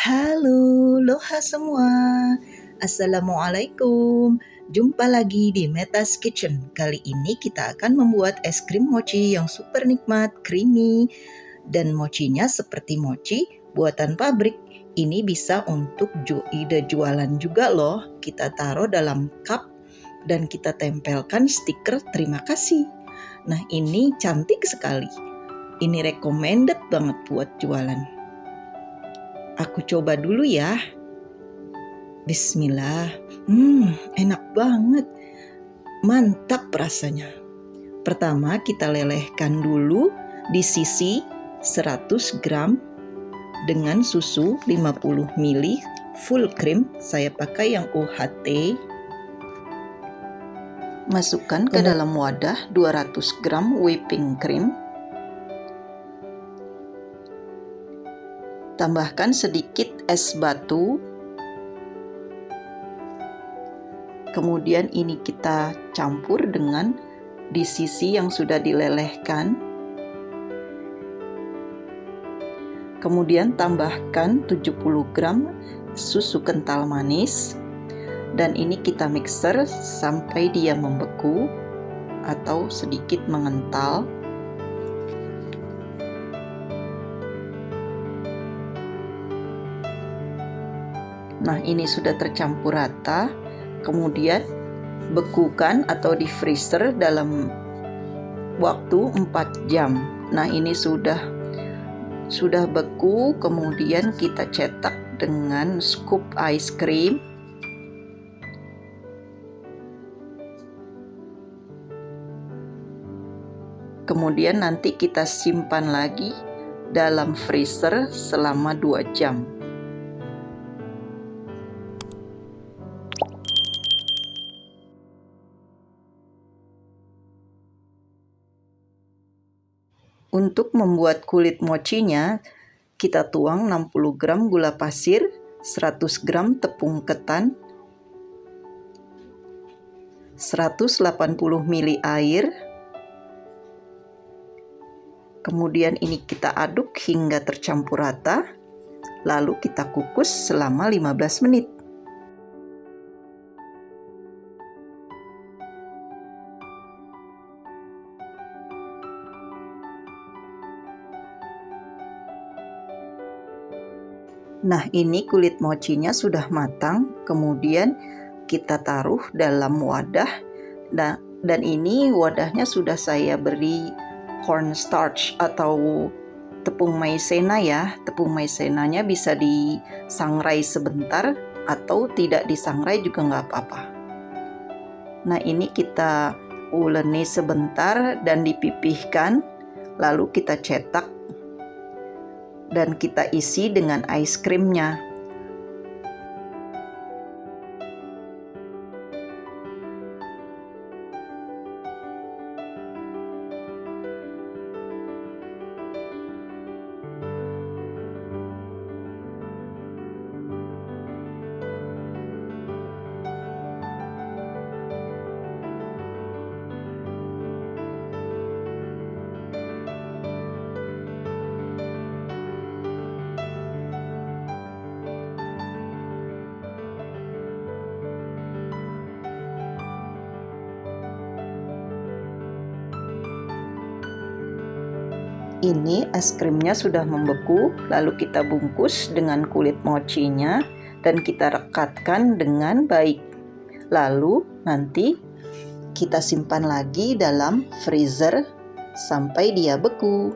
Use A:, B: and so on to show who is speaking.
A: Halo, loha semua. Assalamualaikum. Jumpa lagi di Meta's Kitchen. Kali ini kita akan membuat es krim mochi yang super nikmat, creamy, dan mochinya seperti mochi buatan pabrik. Ini bisa untuk ide jualan juga loh. Kita taruh dalam cup dan kita tempelkan stiker terima kasih. Nah, ini cantik sekali. Ini recommended banget buat jualan. Aku coba dulu ya. Bismillah. Enak banget. Mantap rasanya. Pertama kita lelehkan dulu di sisi 100 gram dengan susu 50 ml full cream. Saya pakai yang UHT. Masukkan ke dalam wadah 200 gram whipping cream. Tambahkan sedikit es batu. Kemudian ini kita campur dengan di sisi yang sudah dilelehkan. Kemudian tambahkan 70 gram susu kental manis. Dan ini kita mixer sampai dia membeku atau sedikit mengental. Nah, ini sudah tercampur rata. Kemudian bekukan atau di freezer dalam waktu 4 jam. Nah, ini sudah beku. Kemudian kita cetak dengan scoop ice cream. Kemudian nanti kita simpan lagi dalam freezer selama 2 jam. Untuk membuat kulit mochinya, kita tuang 60 gram gula pasir, 100 gram tepung ketan, 180 ml air. Kemudian ini kita aduk hingga tercampur rata, lalu kita kukus selama 15 menit. Nah, ini kulit mochinya sudah matang. Kemudian kita taruh dalam wadah. Dan ini wadahnya sudah saya beri cornstarch atau tepung maizena ya. Tepung maizenanya bisa disangrai sebentar atau tidak disangrai juga nggak apa-apa. Nah, ini kita uleni sebentar dan dipipihkan. Lalu kita cetak dan kita isi dengan ice creamnya. Ini es krimnya sudah membeku, lalu kita bungkus dengan kulit mochinya dan kita rekatkan dengan baik. Lalu nanti kita simpan lagi dalam freezer sampai dia beku.